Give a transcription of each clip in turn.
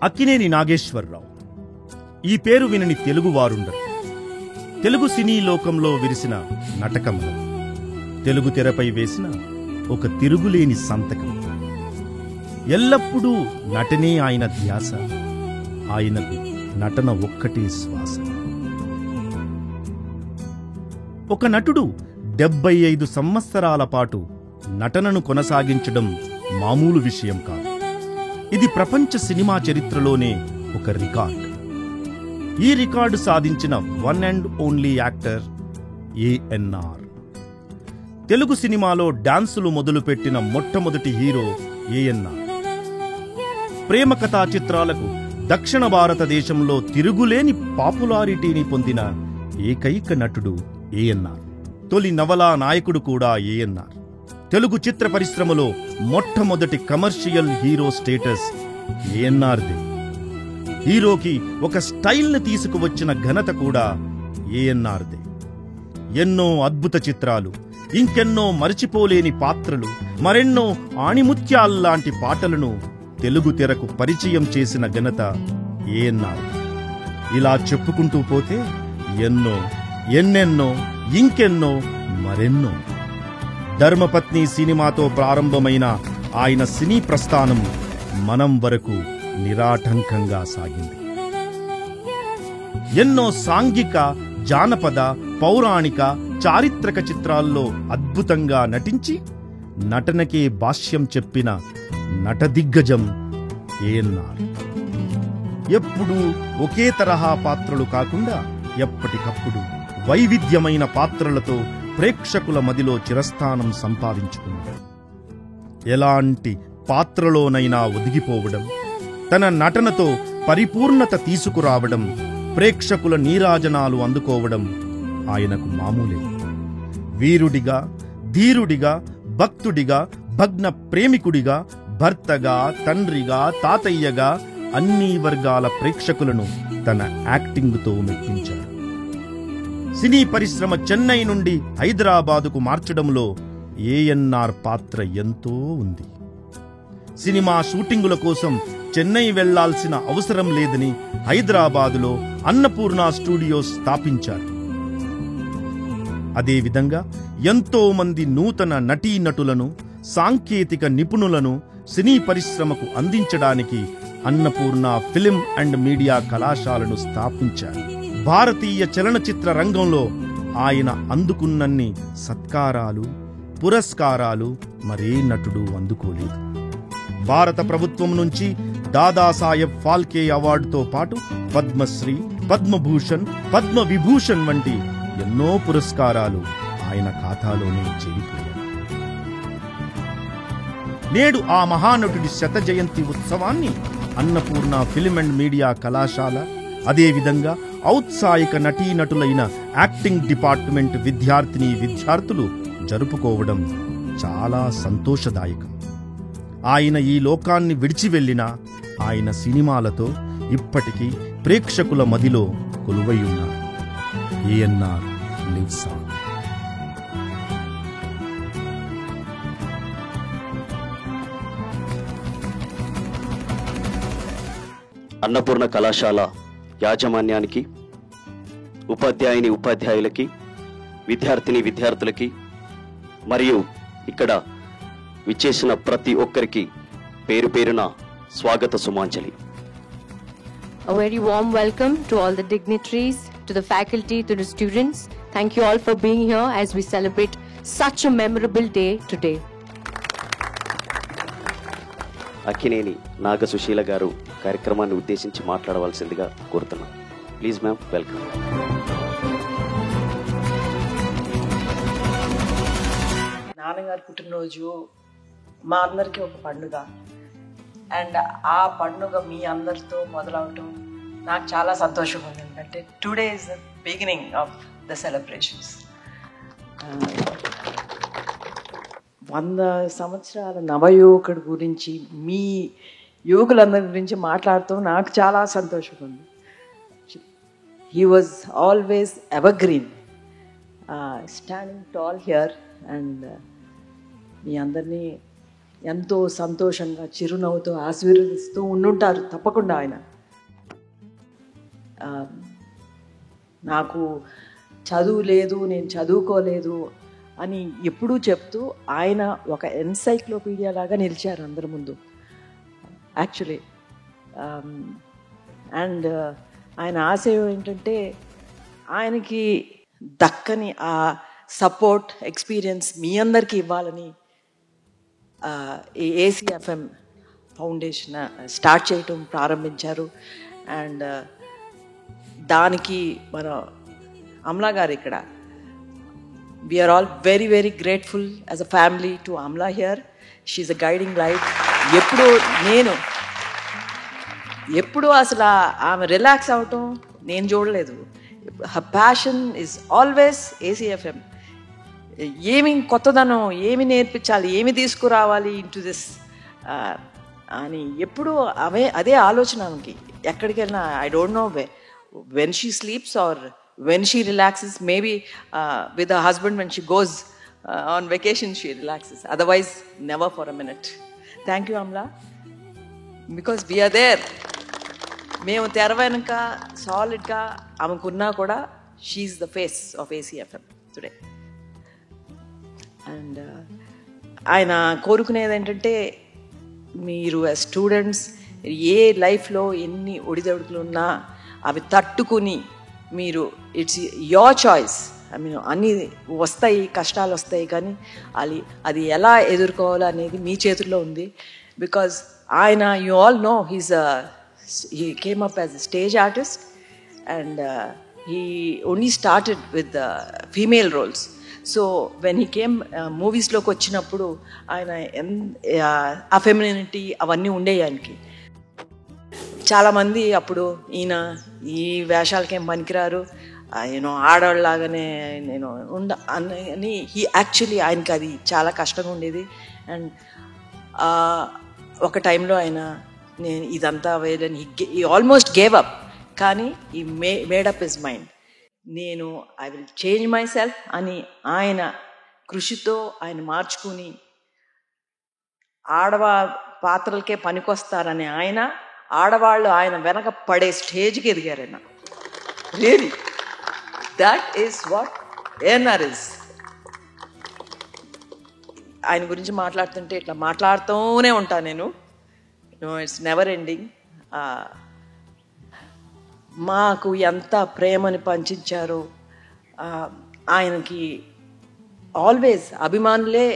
అక్కినేని నాగేశ్వరరావు. ఈ పేరు వినని తెలుగువారుండరు. తెలుగు సినీ లోకంలో విరిసిన నటకమలం, తెలుగు తెరపై వేసిన ఒక తిరుగులేని సంతకం. ఎల్లప్పుడూ నటనే ఆయన ధ్యాస, ఆయనకు నటన ఒక్కటే శ్వాస. ఒక నటుడు 75 సంవత్సరాల పాటు నటనను కొనసాగించడం మామూలు విషయం కాదు. ఇది ప్రపంచ సినిమా చరిత్రలోనే ఒక రికార్డ్. ఈ రికార్డు సాధించిన one and only actor ANR. Telugu సినిమాలో డాన్సులు మొదలుపెట్టిన మొట్టమొదటి హీరో ఏఎన్ఆర్. ప్రేమ కథా చిత్రాలకు దక్షిణ భారతదేశంలో తిరుగులేని పాపులారిటీని పొందిన ఏకైక నటుడు ఏఎన్ఆర్. తొలి నవలా నాయకుడు కూడా ఏఎన్ఆర్. తెలుగు చిత్ర పరిశ్రమలో మొట్టమొదటి కమర్షియల్ హీరో స్టేటస్ ఏఎన్ఆర్దే. హీరోకి ఒక స్టైల్ని తీసుకువచ్చిన ఘనత కూడా ఏఎన్ఆర్దే. ఎన్నో అద్భుత చిత్రాలు, ఇంకెన్నో మరచిపోలేని పాత్రలు, మరెన్నో ఆణిముత్యాల్లాంటి పాటలను తెలుగు తెరకు పరిచయం చేసిన ఘనత ఏఎన్ఆర్. ఇలా చెప్పుకుంటూ పోతే ఎన్నో, ఎన్నెన్నో, ఇంకెన్నో, మరెన్నో. ధర్మపత్ని సినిమాతో ప్రారంభమైన ఆయన సినీ ప్రస్థానం మనం వరకు నిరాటంకంగా సాగింది. ఎన్నో సాంఘిక, జానపద, పౌరాణిక, చారిత్రక చిత్రాల్లో అద్భుతంగా నటించి నటనకే భాష్యం చెప్పిన నట దిగ్గజం ఏఎన్ఆర్. ఎప్పుడూ ఒకే తరహా పాత్రలు కాకుండా ఎప్పటికప్పుడు వైవిధ్యమైన పాత్రలతో ప్రేక్షకుల మదిలో చిరస్థానం సంపాదించుకున్నాడు. ఎలాంటి పాత్రలోనైనా ఒదిగిపోవడం, తన నటనతో పరిపూర్ణత తీసుకురావడం, ప్రేక్షకుల నీరాజనాలు అందుకోవడం ఆయనకు మామూలే. వీరుడిగా, ధీరుడిగా, భక్తుడిగా, భగ్న ప్రేమికుడిగా, భర్తగా, తండ్రిగా, తాతయ్యగా అన్ని వర్గాల ప్రేక్షకులను తన యాక్టింగ్తో మెప్పించారు. సినీ పరిశ్రమ చెన్నై నుండి హైదరాబాదుకు మార్చడంలో ఏఎన్ఆర్ పాత్ర ఎంతో ఉంది. సినిమా షూటింగుల కోసం చెన్నై వెళ్లాల్సిన అవసరం లేదని హైదరాబాదులో అన్నపూర్ణ స్టూడియోస్ స్థాపించారు. అదేవిధంగా ఎంతో మంది నూతన నటీనటులను, సాంకేతిక నిపుణులను సినీ పరిశ్రమకు అందించడానికి అన్నపూర్ణ ఫిలిం అండ్ మీడియా కళాశాలను స్థాపించారు. భారతీయ చలనచిత్ర రంగంలో ఆయన అందుకున్నన్ని సత్కారాలు, పురస్కారాలు మరే నటుడు అందుకోలేదు. భారత ప్రభుత్వం నుంచి దాదాసాహెబ్ ఫాల్కే అవార్డుతో పాటు పద్మశ్రీ, పద్మభూషణ్, పద్మవిభూషణ్ వంటి ఎన్నో పురస్కారాలు ఆయన ఖాతాలోనే చేరిపోయాయి. నేడు ఆ మహానటుడి శత జయంతి ఉత్సవాన్ని అన్నపూర్ణ ఫిలిం అండ్ మీడియా కళాశాల, అదేవిధంగా ఔత్సాహిక నటీనటులైన యాక్టింగ్ డిపార్ట్మెంట్ విద్యార్థులు జరుపుకోవడం చాలా సంతోషదాయకం. ఆయన ఈ లోకాన్ని విడిచి వెళ్ళినా ఆయన సినిమాలతో ఇప్పటికీ ప్రేక్షకుల మదిలో కొలువై ఉన్నారు. ANR lives on. అన్నపూర్ణ కళాశాల యాజమాన్యానికి, ఉపాధ్యాయులకి, విద్యార్థులకి మరియు ఇక్కడ విచ్చేసిన ప్రతి ఒక్కరికి పేరు పేరున స్వాగత సుమాంజలి. A very warm welcome to all the dignitaries, to the faculty, to the students. Thank you all for being here as we celebrate such a memorable day today. Akkineni నాగ సుశీల గారు కార్యక్రమాన్ని ఉద్దేశించి మాట్లాడవలసిందిగా కోరుతున్నాం. Please ma'am, welcome. నాన్నగారి పుట్టినరోజు మా అందరికీ ఒక పండుగ. అండ్ ఆ పండుగ మీ అందరితో మొదలవటం నాకు చాలా సంతోషంగా ఉంది. ఎందుకంటే today is the beginning of the celebrations. 100 సంవత్సరాల నవయువకుడి గురించి, మీ యువకులందరి గురించి మాట్లాడుతూ నాకు చాలా సంతోషంగా ఉంది. He was always evergreen, standing tall here. And మీ అందరినీ ఎంతో సంతోషంగా చిరునవ్వుతో ఆశీర్వదిస్తూ ఉండుంటారు తప్పకుండా ఆయన. నాకు చదువు లేదు, నేను చదువుకోలేదు అని ఎప్పుడూ చెప్తూ ఆయన ఒక ఎన్సైక్లోపీడియా లాగా నిలిచారు అందరి ముందు యాక్చువల్లీ. అండ్ ఆయన ఆశయం ఏంటంటే ఆయనకి దక్కని ఆ సపోర్ట్ ఎక్స్పీరియన్స్ మీ అందరికీ ఇవ్వాలని ఈ ఏసీఎఫ్ఎం ఫౌండేషన్ స్టార్ట్ చేయటం ప్రారంభించారు. అండ్ దానికి మన అమలా గారు ఇక్కడ we're all very very grateful as a family to Amala here. She's a guiding light. ఎప్పుడు అసలు ఆమె రిలాక్స్ అవటం నేను చూడలేదు. Her passion is always ACFM. ఏమి కొత్తదనం, ఏమి నేర్పించాలి, ఏమి తీసుకురావాలి ఇంటూ దిస్ అని ఎప్పుడు అదే ఆలోచన ఆమెకి. ఎక్కడికి వెళ్ళినా I don't know when she sleeps or when she relaxes, maybe with her husband when she goes on vacation she relaxes, otherwise never for a minute. Thank you Amla, because we are there. మేము తెరవెనక సాలిడ్గా ఆమెకున్నా కూడా she's the face of ACFM today. And ఆయన కోరుకునేది ఏంటంటే మీరు students ఏ లైఫ్లో ఎన్ని ఒడిదొడుకులు ఉన్నా అవి తట్టుకుని మీరు it's your choice. I mean అన్నీ వస్తాయి, కష్టాలు వస్తాయి, కానీ అది ఎలా ఎదుర్కోవాలో అనేది మీ చేతుల్లో ఉంది. బికాజ్ ఆయన you all know he came up as a stage artist and he only started with the female roles. So when he came movies లోకి వచ్చినప్పుడు ఆయన ఆ ఫెమినిటీ అవన్నీ ఉండేవి ఆయనకి. చాలామంది అప్పుడు ఈయన ఈ వేషాలకేం పనికిరారు, యూనో ఆడవాళ్ళలాగానే నేను అని యాక్చువల్లీ ఆయనకి అది చాలా కష్టంగా ఉండేది. అండ్ ఒక టైంలో ఆయన నేను ఇదంతా వేయలేని ఈ ఆల్మోస్ట్ గేవ్ అప్, కానీ ఈ మేడప్ హిజ్ మైండ్. నేను I will change my self అని ఆయన కృషితో ఆయన మార్చుకుని పాత్రలకే పనికొస్తారని ఆయన ఆడవాళ్ళు ఆయన వెనక పడే స్టేజ్కి ఎదిగారు ఆయన. Really that is what ANR is. ఆయన గురించి మాట్లాడుతుంటే ఇట్లా మాట్లాడుతూనే ఉంటాను నేను. It's never ending. మాకు ఎంత ప్రేమని పంచించారో. ఆయనకి ఆల్వేస్ అభిమానులే.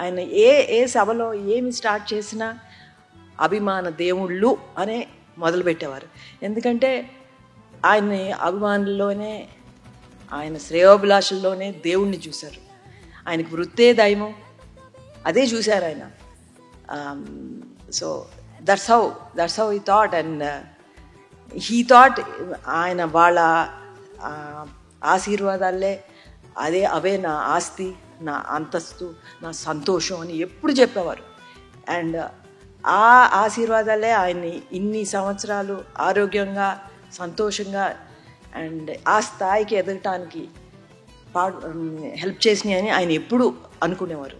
ఆయన ఏ సభలో ఏమి స్టార్ట్ చేసినా అభిమాన దేవుళ్ళు అనే మొదలుపెట్టేవారు. ఎందుకంటే ఆయన్ని అభిమానుల్లోనే, ఆయన శ్రేయోభిలాషుల్లోనే దేవుణ్ణి చూశారు. ఆయనకి వృత్తే దైవం, అదే చూశారు ఆయన. So that's how he thought. And he thought ఆయన వాళ్ళ ఆశీర్వాదాలే అవే నా ఆస్తి, నా అంతస్తు, నా సంతోషం అని ఎప్పుడు చెప్పేవారు. అండ్ ఆ ఆశీర్వాదాలే ఆయన్ని ఇన్ని సంవత్సరాలు ఆరోగ్యంగా, సంతోషంగా అండ్ ఆ స్థాయికి ఎదగటానికి హెల్ప్ చేసినాయి అని ఆయన ఎప్పుడు అనుకునేవారు.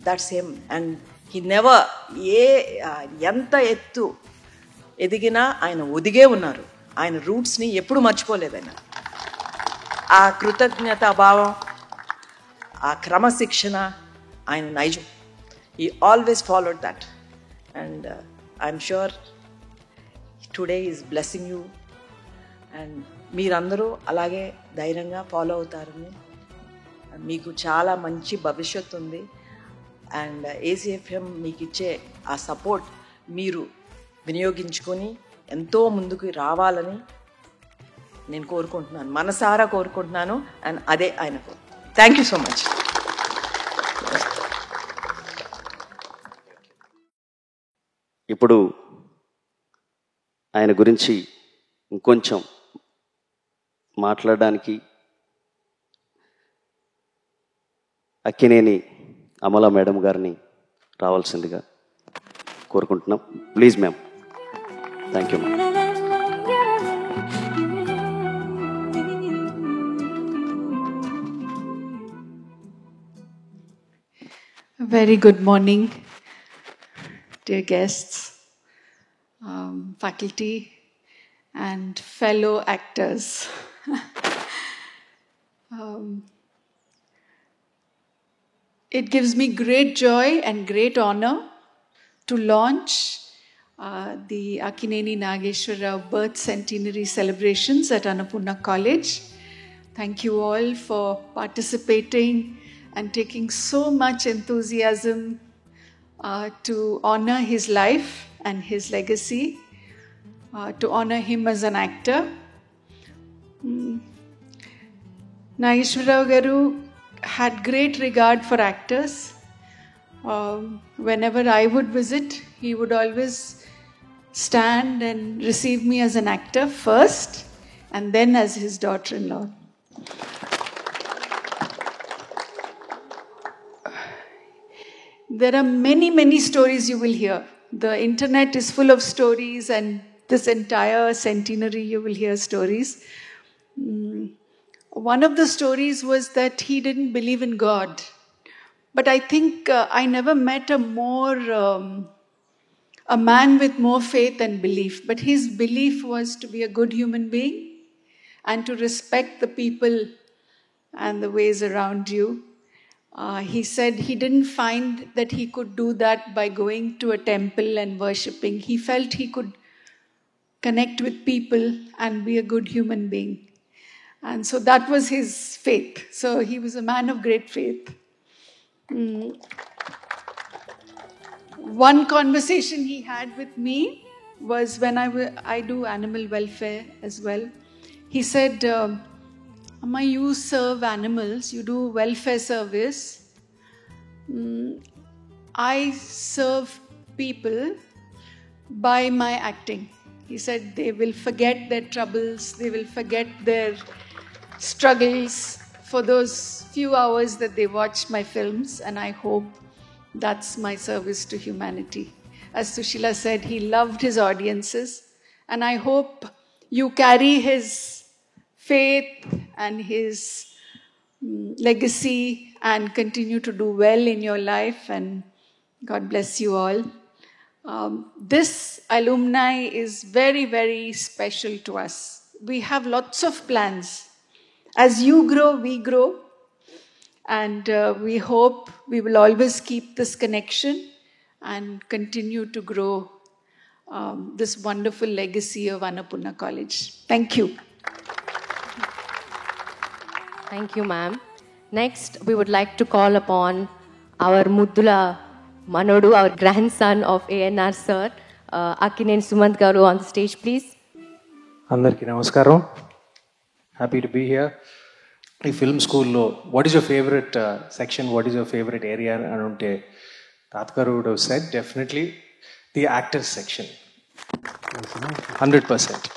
That's him. And he never ఎంత ఎత్తు ఎదిగినా ఆయన ఒదిగే ఉన్నారు. ఆయన రూట్స్ని ఎప్పుడు మర్చిపోలేదు ఆయన. ఆ కృతజ్ఞతా భావం, ఆ క్రమశిక్షణ ఆయన నైజం. He always followed that. And I'm sure today is blessing you. And మీరందరూ అలాగే ధైర్యంగా ఫాలో అవుతారని, మీకు చాలా మంచి భవిష్యత్తు ఉంది. అండ్ ఏసీఎఫ్ఎం మీకు ఇచ్చే ఆ సపోర్ట్ మీరు వినియోగించుకొని ఎంతో ముందుకు రావాలని నేను కోరుకుంటున్నాను, మనసారా కోరుకుంటున్నాను. అండ్ అదే ఆయనకు. Thank you so much. ఇప్పుడు ఆయన గురించి ఇంకొంచెం మాట్లాడడానికి అక్కినేని అమల మేడం గారిని రావాల్సిందిగా కోరుకుంటున్నాం. Please ma'am. Thank you ma'am. Very good morning, dear guests, faculty, and fellow actors. It gives me great joy and great honor to launch the Akkineni Nageshwar Rao birth centenary celebrations at Annapurna College. Thank you all for participating and taking so much enthusiasm to honor his life and his legacy, to honor him as an actor. Nageshwar Rao Garu had great regard for actors. Whenever I would visit, he would always stand and receive me as an actor first and then as his daughter-in-law. There are many, many stories you will hear. The internet is full of stories, and this entire centenary you will hear stories. One of the stories was that he didn't believe in God. But I think I never met a man with more faith and belief. But his belief was to be a good human being and to respect the people and the ways around you. He said he didn't find that he could do that by going to a temple and worshipping. He felt he could connect with people and be a good human being. And so that was his faith. So he was a man of great faith. One conversation he had with me was when I do animal welfare as well. He said, Amma, you serve animals, you do welfare service. I serve people by my acting. He said they will forget their troubles, they will forget their struggles for those few hours that they watch my films, and I hope that's my service to humanity. As Sushila said, he loved his audiences, and I hope you carry his faith and his legacy and continue to do well in your life, and God bless you all. This alumni is very, very special to us. We have lots of plans. As you grow, we grow. And we hope we will always keep this connection and continue to grow this wonderful legacy of Annapurna College. Thank you. Thank you, ma'am. Next, we would like to call upon our Muddula Manodu, our grandson of ANR sir, Akkineni Sumant Garu on the stage, please. Andarki namaskaram. Happy to be here. ఈ film స్కూల్లో what is your favourite section, what is your favourite area అని ఉంటే తాతగారు would have said definitely the actors section 100%.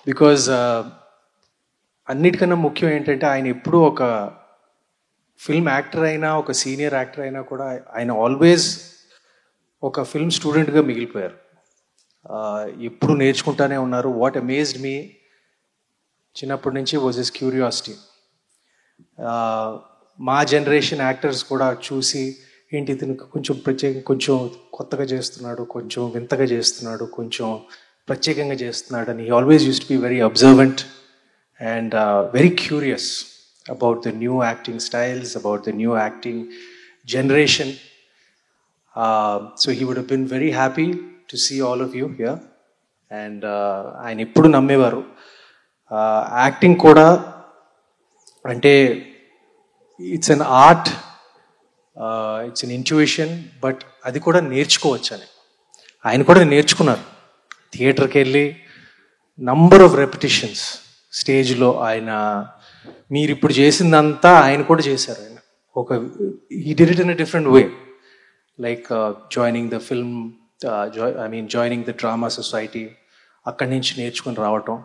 బికాజ్ అన్నిటికన్నా ముఖ్యం ఏంటంటే ఆయన ఎప్పుడూ ఒక ఫిల్మ్ యాక్టర్ అయినా, ఒక సీనియర్ యాక్టర్ అయినా కూడా ఆయన ఆల్వేస్ ఒక ఫిల్మ్ స్టూడెంట్గా మిగిలిపోయారు. ఎప్పుడు నేర్చుకుంటానే ఉన్నారు. వాట్ అమేజ్డ్ మీ చిన్నప్పటి నుంచి వాజ్ హిస్ క్యూరియాసిటీ. మా జనరేషన్ యాక్టర్స్ కూడా చూసి ఏంటి ఇతను కొంచెం కొంచెం కొత్తగా చేస్తున్నాడు, కొంచెం వింతగా చేస్తున్నాడు, కొంచెం ప్రత్యేకంగా చేస్తున్నాడు అని. He always used to be very observant and very curious about the new acting styles, about the new acting generation. So he would have been very happy to see all of you here. And ఆయన ఎప్పుడు నమ్మేవారు acting కూడా అంటే it's an art, it's an intuition, but అది కూడా నేర్చుకోవచ్చు అని. ఆయన కూడా నేర్చుకున్నారు. థియేటర్కి వెళ్ళి నంబర్ ఆఫ్ రెపిటిషన్స్ స్టేజ్లో ఆయన మీరు ఇప్పుడు చేసిందంతా ఆయన కూడా చేశారు. ఆయన ఒక he did it in a different way, like joining the film, joining the drama society, అక్కడి నుంచి నేర్చుకుని రావటం.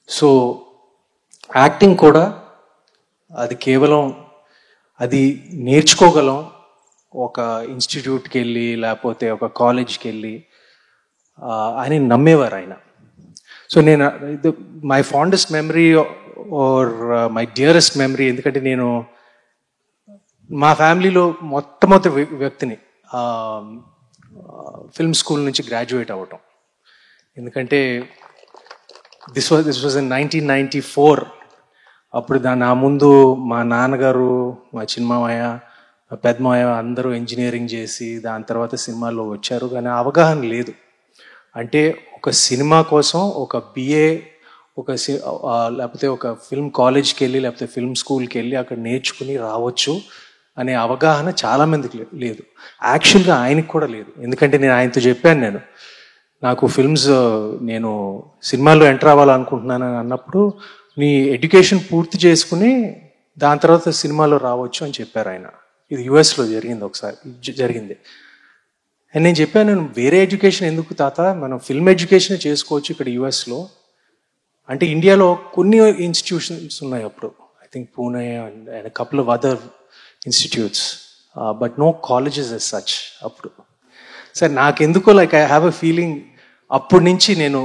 సో యాక్టింగ్ కూడా అది కేవలం అది నేర్చుకోగలం ఒక ఇన్స్టిట్యూట్కి వెళ్ళి లేకపోతే ఒక కాలేజ్కి వెళ్ళి అని నమ్మేవారు ఆయన. సో నేను my fondest memory or my dearest memory, ఎందుకంటే నేను మా ఫ్యామిలీలో మొట్టమొదటి వ్యక్తిని ఫిల్మ్ స్కూల్ నుంచి గ్రాడ్యుయేట్ అవ్వటం. ఎందుకంటే దిస్ వాజ్ ఇన్ 1994. అప్పుడు నా ముందు మా నాన్నగారు, మా చిన్నమామయ్య, మా పెద్దమామయ్య అందరూ ఇంజనీరింగ్ చేసి దాని తర్వాత సినిమాల్లో వచ్చారు. కానీ అవగాహన లేదు. అంటే ఒక సినిమా కోసం ఒక బిఏ లేకపోతే ఒక ఫిల్మ్ కాలేజ్కి వెళ్ళి లేకపోతే ఫిల్మ్ స్కూల్కి వెళ్ళి అక్కడ నేర్చుకుని రావచ్చు అనే అవగాహన చాలామందికి లేదు. యాక్చువల్గా ఆయనకి కూడా లేదు. ఎందుకంటే నేను ఆయనతో చెప్పాను, నాకు ఫిల్మ్స్ నేను సినిమాల్లో ఎంటర్ అవ్వాలనుకుంటున్నానని అన్నప్పుడు నీ ఎడ్యుకేషన్ పూర్తి చేసుకుని దాని తర్వాత సినిమాలో రావచ్చు అని చెప్పారు ఆయన. ఇది యుఎస్లో జరిగింది. అండ్ నేను చెప్పాను, వేరే ఎడ్యుకేషన్ ఎందుకు తాత, మనం ఫిల్మ్ ఎడ్యుకేషన్ చేసుకోవచ్చు ఇక్కడ యుఎస్లో. అంటే ఇండియాలో కొన్ని ఇన్స్టిట్యూషన్స్ ఉన్నాయి అప్పుడు, I think Pune and couple of other institutes, but no colleges as such అప్పుడు. సరే, నాకెందుకో ఐ హ్యావ్ అ ఫీలింగ్ అప్పటి నుంచి నేను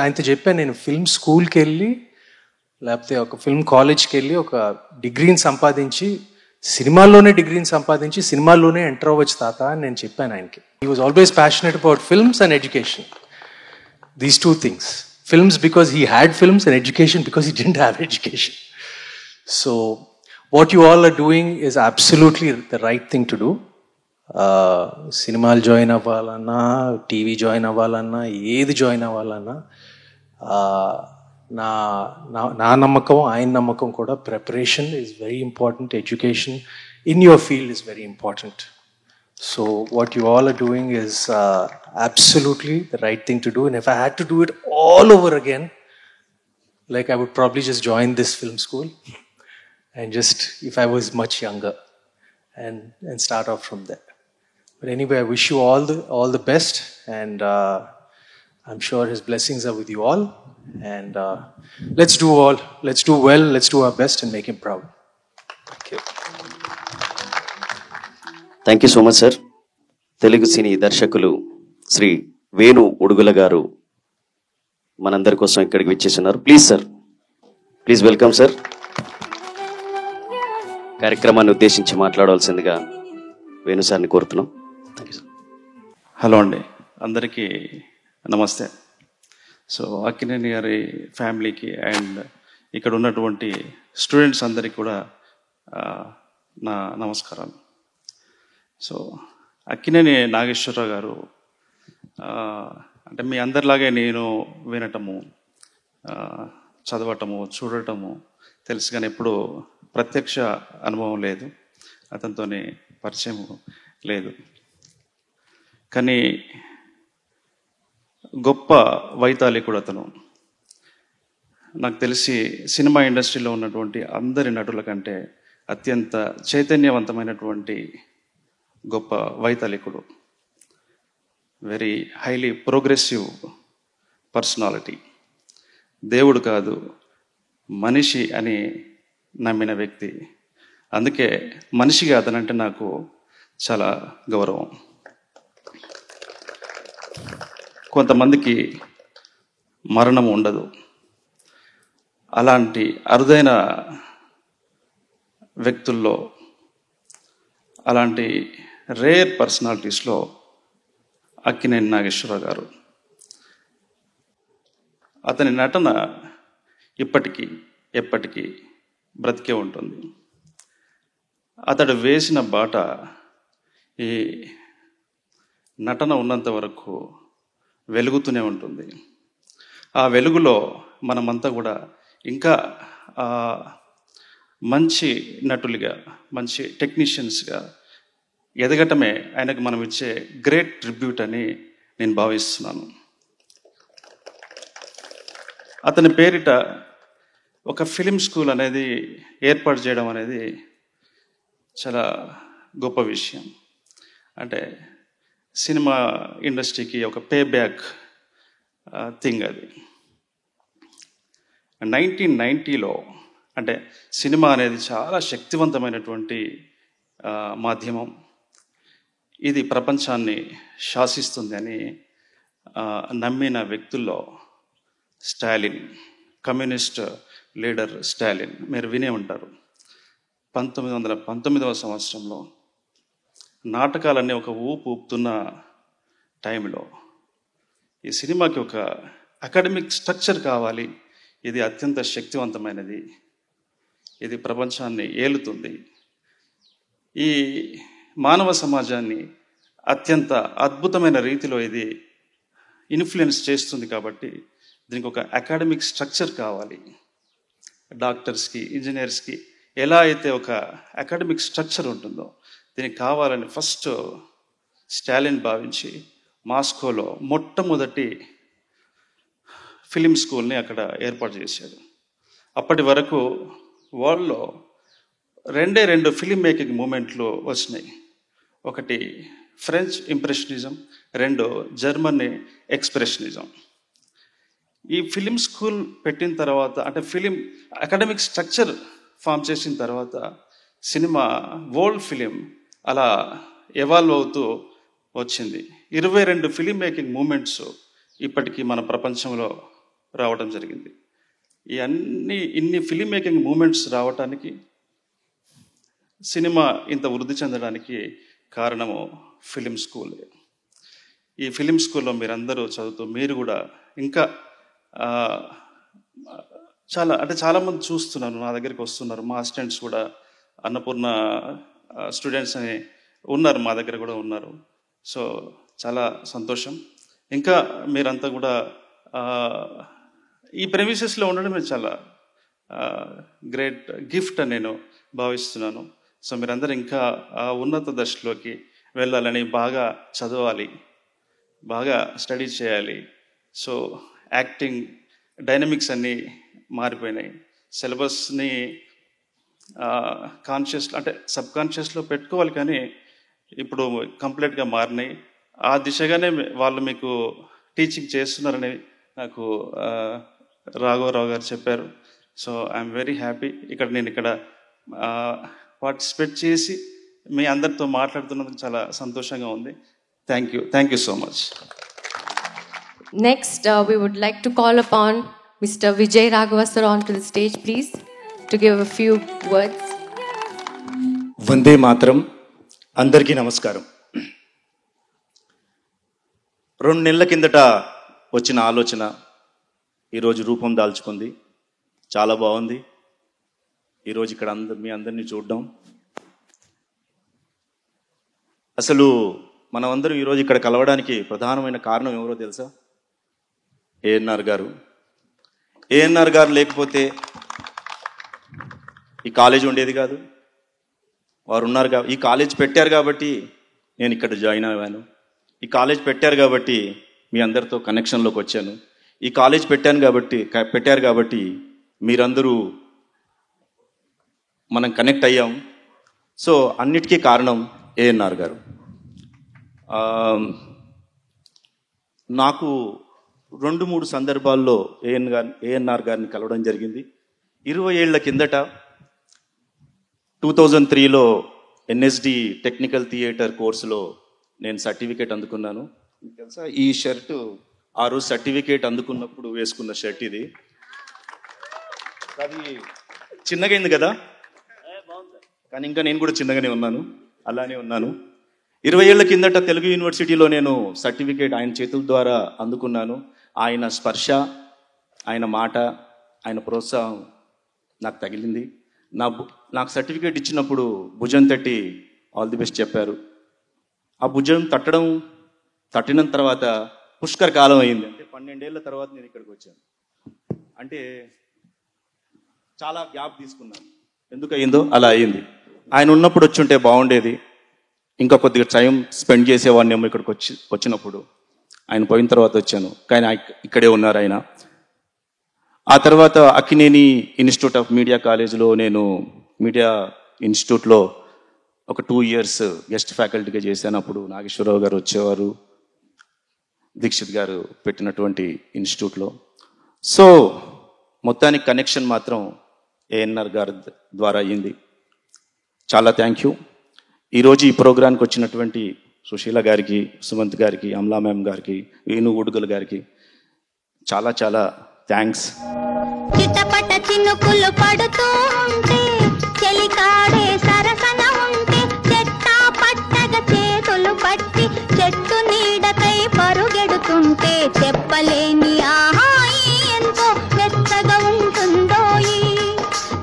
ఆయనతో చెప్పాను, నేను ఫిల్మ్ స్కూల్కి వెళ్ళి లేకపోతే ఒక ఫిల్మ్ కాలేజ్కి వెళ్ళి ఒక డిగ్రీని సంపాదించి సినిమాల్లోనే సినిమాల్లోనే ఎంటర్ అవ్వచ్చు తాత అని నేను చెప్పాను ఆయనకి. He was always passionate about films and education, these two things. Films because he had films, and education because he didn't have education. So what you all are doing is absolutely the right thing to do. Cinema join avvalanna, TV join avvalanna, ఏది join avvalanna, నా నమ్మకం ఆయన నమ్మకం కూడా, preparation is very important, education in your field is very important. So what you all are doing is absolutely the right thing to do. And if I had to do it all over again, I would probably just join this film school and just, if I was much younger, and start off from there. But anyway, I wish you all the best, and I'm sure his blessings are with you all. And let's do well, let's do our best and make him proud. Thank you. Thank you so much sir. Telugu సినీ దర్శకులు శ్రీ వేణు ఉడుగుల గారు మనందరి కోసం ఇక్కడికి విచ్చేస్తున్నారు. Please sir, please welcome sir. కార్యక్రమాన్ని ఉద్దేశించి మాట్లాడవలసిందిగా వేణు సార్ని కోరుతున్నాం. Thank you sir. హలో అండి, అందరికీ నమస్తే. సో అక్కినేని గారి ఫ్యామిలీకి అండ్ ఇక్కడ ఉన్నటువంటి స్టూడెంట్స్ అందరికీ కూడా నా నమస్కారాలు. సో అక్కినేని నాగేశ్వరరావు గారు అంటే మీ అందరిలాగే నేను వినటము, చదవటము, చూడటము తెలుసు, కానీ ఎప్పుడు ప్రత్యక్ష అనుభవం లేదు, అతనితో పరిచయం లేదు. కానీ గొప్ప వైతాళికుడు అతను. నాకు తెలిసి సినిమా ఇండస్ట్రీలో ఉన్నటువంటి అందరి నటుల కంటే అత్యంత చైతన్యవంతమైనటువంటి గొప్ప వైతాళికుడు. Very highly progressive personality. దేవుడు కాదు, మనిషి అని నమ్మిన వ్యక్తి. అందుకే మనిషిగా అతనంటే నాకు చాలా గౌరవం. కొంతమందికి మరణం ఉండదు. అలాంటి అరుదైన వ్యక్తుల్లో, అలాంటి రేర్ పర్సనాలిటీస్లో అక్కినేని నాగేశ్వరరావు గారు. అతని నటన ఇప్పటికీ ఎప్పటికీ బ్రతికే ఉంటుంది. అతడు వేసిన బాట ఈ నటన ఉన్నంత వరకు వెలుగుతూనే ఉంటుంది. ఆ వెలుగులో మనమంతా కూడా ఇంకా మంచి నటులుగా, మంచి టెక్నీషియన్స్గా ఎదగటమే ఆయనకు మనం ఇచ్చే గ్రేట్ ట్రిబ్యూట్ అని నేను భావిస్తున్నాను. అతని పేరిట ఒక ఫిలిం స్కూల్ అనేది ఏర్పాటు చేయడం అనేది చాలా గొప్ప విషయం. అంటే సినిమా ఇండస్ట్రీకి ఒక పే బ్యాక్ థింగ్ అది. 1990లో అంటే సినిమా అనేది చాలా శక్తివంతమైనటువంటి మాధ్యమం. ఇది ప్రపంచాన్ని శాసిస్తుంది అని నమ్మిన వ్యక్తుల్లో స్టాలిన్, కమ్యూనిస్ట్ లీడర్ స్టాలిన్, మీరు వినే ఉంటారు. 1919వ సంవత్సరంలో నాటకాలన్నీ ఒక ఊపుతున్న టైంలో ఈ సినిమాకి ఒక అకాడమిక్ స్ట్రక్చర్ కావాలి, ఇది అత్యంత శక్తివంతమైనది, ఇది ప్రపంచాన్ని ఏలుతుంది, ఈ మానవ సమాజాన్ని అత్యంత అద్భుతమైన రీతిలో ఇది ఇన్ఫ్లుయెన్స్ చేస్తుంది కాబట్టి దీనికి ఒక అకాడమిక్ స్ట్రక్చర్ కావాలి. డాక్టర్స్కి, ఇంజనీర్స్కి ఎలా అయితే ఒక అకాడమిక్ స్ట్రక్చర్ ఉంటుందో దీనికి కావాలని ఫస్ట్ స్టాలిన్ భావించి మాస్కోలో మొట్టమొదటి ఫిలిం స్కూల్ని అక్కడ ఏర్పాటు చేశాడు. అప్పటి వరకు వరల్డ్లో రెండు ఫిలిం మేకింగ్ మూమెంట్లు వచ్చినాయి. ఒకటి ఫ్రెంచ్ ఇంప్రెషనిజం, రెండు జర్మన్ ఎక్స్ప్రెషనిజం. ఈ ఫిలిం స్కూల్ పెట్టిన తర్వాత, అంటే ఫిలిం అకాడమిక్ స్ట్రక్చర్ ఫామ్ చేసిన తర్వాత సినిమా వరల్డ్ ఫిలిం అలా ఎవాల్వ్ అవుతూ వచ్చింది. 22 ఫిలిం మేకింగ్ మూమెంట్స్ ఇప్పటికీ మన ప్రపంచంలో రావడం జరిగింది. ఇన్ని ఫిలిం మేకింగ్ మూమెంట్స్ రావటానికి, సినిమా ఇంత వృద్ధి చెందడానికి కారణము ఫిలిం స్కూల్. ఈ ఫిలిం స్కూల్లో మీరందరూ చదువుతూ మీరు కూడా ఇంకా చాలామంది చూస్తున్నారు, నా దగ్గరికి వస్తున్నారు. మా అసిస్టెంట్స్ కూడా అన్నపూర్ణ స్టూడెంట్స్ అని ఉన్నారు, మా దగ్గర కూడా ఉన్నారు. సో చాలా సంతోషం. ఇంకా మీరంతా కూడా ఈ ప్రెమిసెస్లో ఉండడం చాలా గ్రేట్ గిఫ్ట్ అని నేను భావిస్తున్నాను. సో మీరందరూ ఇంకా ఆ ఉన్నత దశలోకి వెళ్ళాలని, బాగా చదవాలి, బాగా స్టడీ చేయాలి. సో యాక్టింగ్ డైనమిక్స్ అన్నీ మారిపోయినాయి. సిలబస్ని కాన్షియస్ అంటే సబ్ కాన్షియస్లో పెట్టుకోవాలి, కానీ ఇప్పుడు కంప్లీట్గా మారినాయి. ఆ దిశగానే వాళ్ళు మీకు టీచింగ్ చేస్తున్నారని నాకు రాఘవరావు గారు చెప్పారు. So I'm very happy. నేను ఇక్కడ పార్టిసిపేట్ చేసి మీ అందరితో మాట్లాడుతున్నందుకు చాలా సంతోషంగా ఉంది. Thank you so much. Next, we would like to call upon Mr. Vijay Raghava sir onto the stage, please, to give a few words. Vande Mataram. అందరికీ నమస్కారం. 2 నెలల కిందట వచ్చిన ఆలోచన ఈరోజు రూపం దాల్చుకుంది. చాలా బాగుంది ఈరోజు ఇక్కడ మీ అందరినీ చూడడం. అసలు మనమందరం ఈరోజు ఇక్కడ కలవడానికి ప్రధానమైన కారణం ఎవరో తెలుసా? ఏఎన్ఆర్ గారు. ఏఎన్ఆర్ గారు లేకపోతే ఈ కాలేజ్ ఉండేది కాదు. వారు ఉన్నారు ఈ కాలేజ్ పెట్టారు కాబట్టి నేను ఇక్కడ జాయిన్ అయ్యాను. ఈ కాలేజ్ పెట్టారు కాబట్టి మీ అందరితో కనెక్షన్లోకి వచ్చాను. ఈ కాలేజ్ పెట్టారు కాబట్టి మీరందరూ మనం కనెక్ట్ అయ్యాం. సో అన్నిటికీ కారణం ఏఎన్ఆర్ గారు. నాకు 2-3 సందర్భాల్లో ఏఎన్ఆర్ గారిని కలవడం జరిగింది. 20 ఏళ్ల కిందట 2003లో ఎన్ఎస్డి టెక్నికల్ థియేటర్ కోర్సులో నేను సర్టిఫికేట్ అందుకున్నాను. తెలుసా, ఈ షర్టు ఆ రోజు సర్టిఫికేట్ అందుకున్నప్పుడు వేసుకున్న షర్ట్ ఇది. అది చిన్నగైంది కదా, కానీ ఇంకా నేను కూడా చిన్నగానే ఉన్నాను, అలానే ఉన్నాను. 20 ఏళ్ల కిందట తెలుగు యూనివర్సిటీలో నేను సర్టిఫికేట్ ఆయన చేతుల ద్వారా అందుకున్నాను. ఆయన స్పర్శ, ఆయన మాట, ఆయన ప్రోత్సాహం నాకు తగిలింది. నాకు సర్టిఫికేట్ ఇచ్చినప్పుడు భుజం తట్టి ఆల్ ది బెస్ట్ చెప్పారు. ఆ భుజం తట్టిన తర్వాత పుష్కర కాలం అయింది. అంటే 12 ఏళ్ల తర్వాత నేను ఇక్కడికి వచ్చాను. అంటే చాలా గ్యాప్ తీసుకున్నాను. ఎందుకు అయిందో అలా అయింది. ఆయన ఉన్నప్పుడు వచ్చి ఉంటే బాగుండేది, ఇంకా కొద్దిగా టైం స్పెండ్ చేసేవాడిని ఏమో ఇక్కడికి వచ్చినప్పుడు. ఆయన పోయిన తర్వాత వచ్చాను, కానీ ఇక్కడే ఉన్నారు ఆయన. ఆ తర్వాత అక్కినేని ఇన్స్టిట్యూట్ ఆఫ్ మీడియా కాలేజ్లో నేను మీడియా ఇన్స్టిట్యూట్లో ఒక 2 ఇయర్స్ గెస్ట్ ఫ్యాకల్టీగా చేశాను. అప్పుడు నాగేశ్వరరావు గారు వచ్చేవారు, దీక్షిత్ గారు పెట్టినటువంటి ఇన్స్టిట్యూట్లో. సో మొత్తానికి కనెక్షన్ మాత్రం ఏఎన్ఆర్ గారి ద్వారా అయ్యింది. చాలా థ్యాంక్ యూ. ఈరోజు ఈ ప్రోగ్రాంకి వచ్చినటువంటి సుశీల గారికి, సుమంత్ గారికి, అమలా మ్యామ్ గారికి, వేణు ఉడుగుల గారికి చాలా చాలా థ్యాంక్స్. చిటపట చినుకులు పడుతూ ఉంటే చెలికాడే సరసన ఉంటే చెట్టా పట్టగ చేతులు పట్టి చెట్టు నీడకై పరుగెడుతుంటే చెప్పలేని ఆహాయి ఎంతో వెచ్చగా ఉంటుందోయి,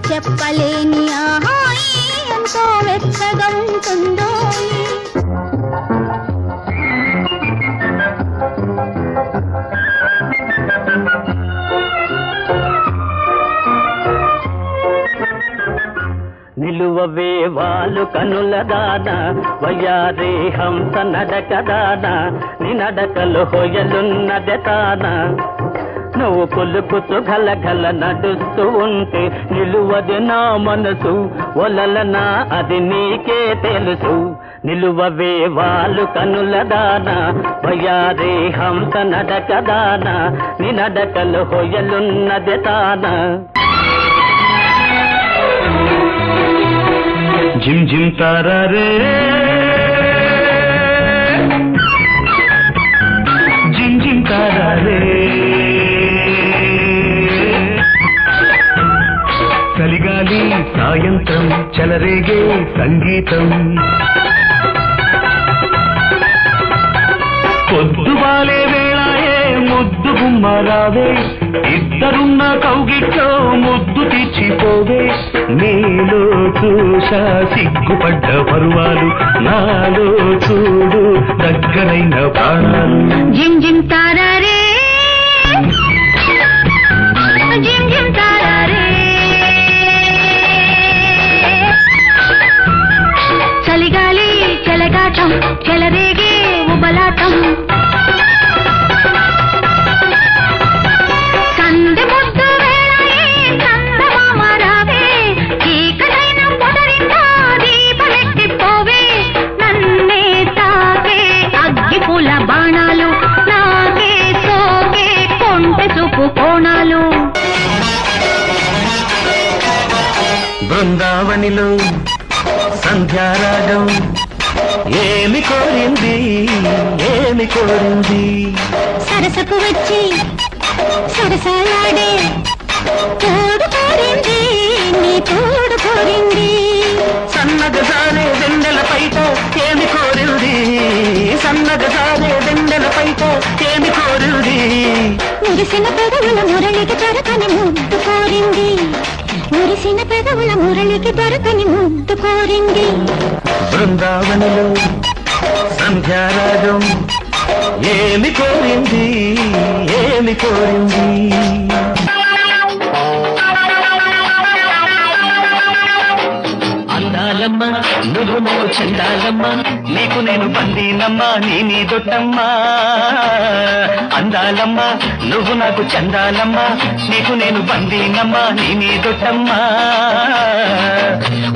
చెప్పలేని ఆహాయి ఎంతో వెచ్చగా ఉంటుందోయి. నిలువవే వాలు కనుల దాన వయ్యారే హంస నడక దాన నీ నడకలు హొయలున్నదే తాన నువ్వు పులుకుతూ గలగల నడుస్తూ ఉంటే నిలువది నా మనసు ఒలలనా అది నీకే తెలుసు. నిలువవే వాలు కనుల దాన వయ్యారే హంస నడక దాన నీ నడకలు హొయలున్నదే తాన. జిమ్ జిమ్ తారా రే జిమ్ జిమ్ తారా రే చలిగాలి సాయంత్రం చెలరేగే సంగీతం పొద్దువాలే వేళాయే ముద్దు గుమ్మరావే ఇద్దరున్న కౌగిట్లో ముద్దు తెచ్చిపోవే నీలో చూసా సిగ్గుపడ్డ పరువాలు నాలో చూడు దగ్గరైన ప్రాణాలు. జిమ్ జిమ్ తారా రే జిమ్ జిమ్ తారా రే చలిగాలి చెలగాటం చెలరేగే ఉబలాటం సందె ముద్దు వేళాయే చందమామ రావే చీకటైన పొదరింట దీపమెట్టిపోవే నన్నే తాకే అగ్గి పూల బాణాలు నాకే సోకే కొంటె చూపు కోణాలు. బృందావనిలో సంధ్యారాగం ఏమి కోరింది ఏమి కోరింది సరసకు వచ్చి సరసాలాడే తోడు కోరింది నీ తోడు కోరింది. సన్నగ సారే దెండల పైట ఏమి కోరింది సన్నగ సారే దెండల పైట ఏమి కోరింది. మురిసిన పెదవుల మురళికి దొరకని ముద్దు కోరింది, మురిసిన పెదవుల మురళికి దొరకని ముద్దు కోరింది. బృందావనిలో సంధ్యారాగం ఏమి కోరింది ఏమి కోరింది. అందాలమ్మ నువ్వు నాకు చందాలమ్మ నీకు నేను బందీనమ్మా నీ నీదొట్టమ్మా. అందాలమ్మ నువ్వు నాకు చందాలమ్మ నీకు నేను బందీనమ్మా నీ నీదొట్టమ్మా.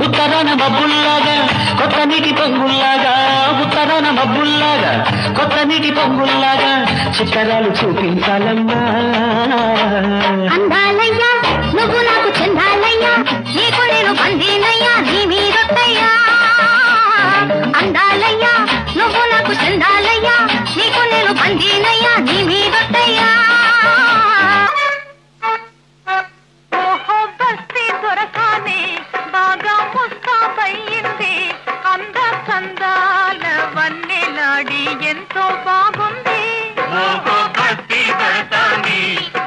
ఉత్తరాన మబ్బుల్లాగా కొత్త నీటి పొంగుల్లాగా ఉత్తరాన మబ్బుల్లాగా కొత్త నీటి పొంగుల్లాగా చిత్తరాలు చూపించాలమ్మా. అందాలయ్యా నువ్వు నాకు చందాలయ్యా నీకు నేను బందీనయ్యా నీ మీదొట్టయ్యా. అందాలయ్యా నువ్వు నాకు చందాలయ్యా నీకు నేను బందీనయ్యా నీ మీదొట్టయ్యా. ఓహో బస్తీ దొరకానే బాగా ముస్తాబయ్యింది అంద చందాల వన్నెలాడి ఎంతో బాగుంది. ఓహో బస్తీ దొరకానే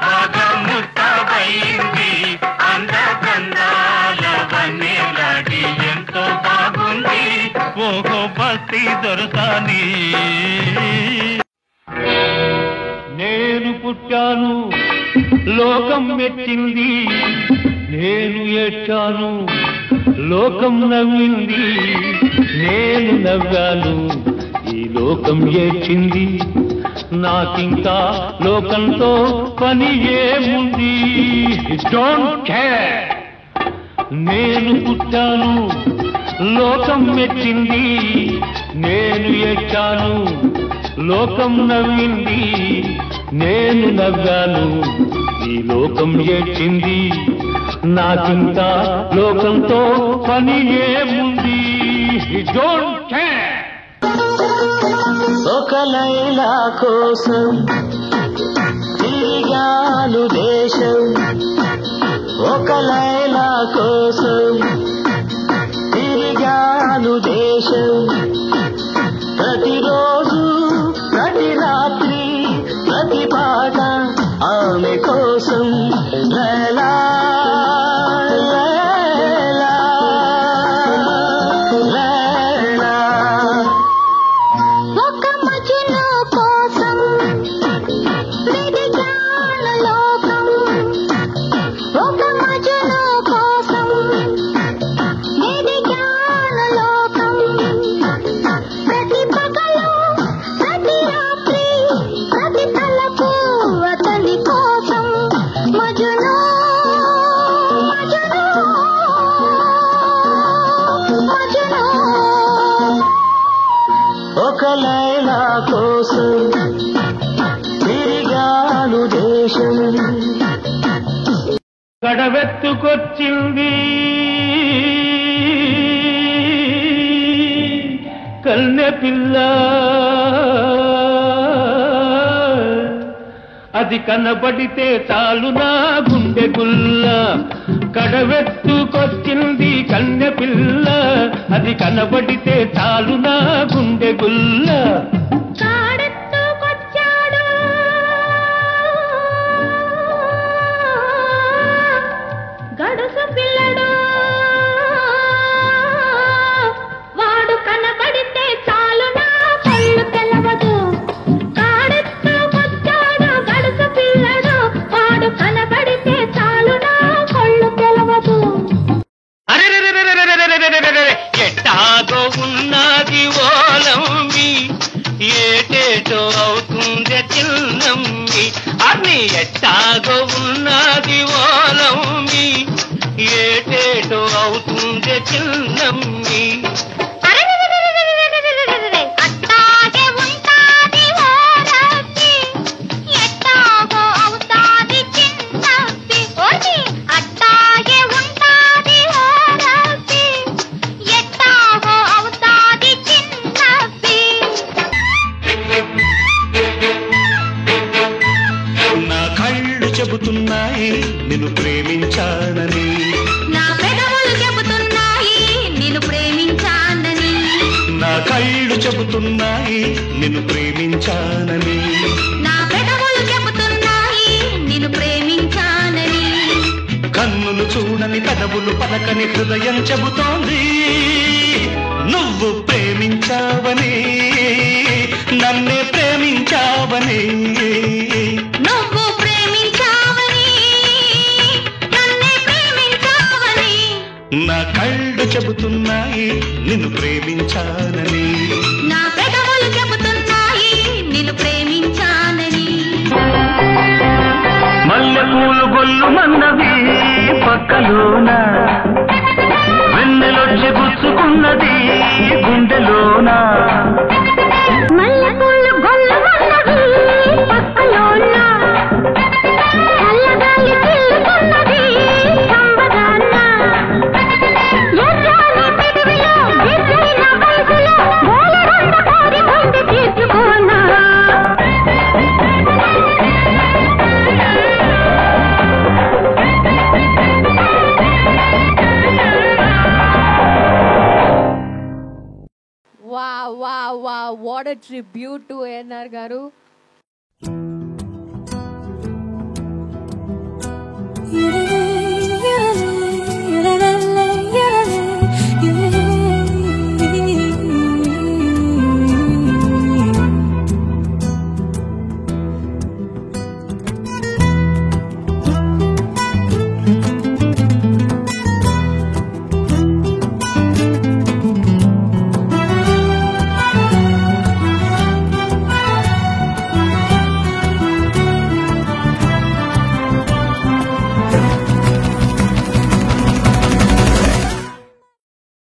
బాగా ముస్తాబయ్యింది అంద చందాల వన్నెలాడి ఎంతో బాగుంది. ఓహో బస్తీ దొరకానే. నేను పుట్టాను లోకం మెచ్చింది నేను ఏడ్చాను లోకం నవ్వింది నేను నవ్వాను ఈ లోకం ఏడ్చింది నాకింకా లోకంతో పని ఏముంది. డోంట్ కేర్ నేను పుట్టాను లోకం మెచ్చింది నేను ఏడ్చాను లోకం నవ్వింది నేను నవ్వాను ఈ లోకం ఏడ్చింది నాకింకా లోకంతో పని ఏముంది. Don't care. ఒక లైలా కోసం తిరిగాను దేశం ఒక లైలా కోసం ఎదిగాను దేశం ప్రతిరోజు ప్రతి రాత్రి ప్రతి పాట ఆమె కోసం లైలా లైలా లైలా ఒక మజను కోసం వెదిగాన లోకం ఒక మజను కోసం వెదిగాన లోకం ప్రతి పగలు ప్రతి రాత్రి ప్రతి తలపు అతని కోసం మజను మజను మజను ఒక లైలా కోసం తిరిగాను దేశం గడవెత్తుకొచ్చింది కన్నె పిల్ల అది కనబడితే చాలు నా గుండె గుల్ల కడవెత్తుకొచ్చింది కన్నె పిల్ల అది కనబడితే చాలు నా గుండె గుల్ల కాడెత్తుకొచ్చాడు గడుసు పిల్లడు వాడు కనబడితే చాలు నా కళ్ళు తెలవదు కాడెత్తుకొచ్చాడు గడుసు పిల్లడు వాడు కనబడితే చాలు నా కళ్ళు తెలవదు ఎట్టాగో ఉన్నది ఓలమ్మి ఏటేటో అవుతుంది చిన్నమ్మి అన్ని ఎట్టాగో ఉన్నది ఓలమ్మి ఏటేటో అవుతుంది చిన్నమ్మి అట్టాగే ఉంటాది ఓరబ్బి ఎట్టాగో అవుతాది చిన్నబ్బి ఓసి అట్టాగే ఉంటాది ఓరబ్బి ఎట్టాగో అవుతాది చిన్నబ్బి నా కళ్ళు చెబుతున్నాయి నిన్ను ప్రేమించానని నా పెదవులు చెబుతున్నాయి నిన్ను ప్రేమించానని నా కళ్ళు చెబుతున్నాయి నిన్ను ప్రేమించానని నా పెదవులు చెబుతున్నాయి నిన్ను ప్రేమించానని కన్నులు చూడని పెదవులు పలకని హృదయం చెబుతోంది నువ్వు ప్రేమించావని నన్నే ప్రేమించావని నువ్వు ప్రేమించావని నన్నే ప్రేమించావని నా కళ్ళు చెబుతున్నాయి నిన్ను ప్రేమించానని నా పెదవులు చెబుతున్నాయి నిన్ను ప్రేమించానని మల్లెపూలు గొల్లు మన్నవి పక్కలోన వెన్నెలొచ్చి గుచ్చుకున్నది గుండెలోన మల్లెపూలు గొల్లమన్నవి పక్కలోన చల్లగాలి పిల్లుతున్నది సంబదాన ఎర్రని పెదవిలో ఎర్రైన వయసులో బోలెడంత కోరి గుండె తీర్చుకోనా Wow, wow, wow. What a tribute to A.N.R. Garu.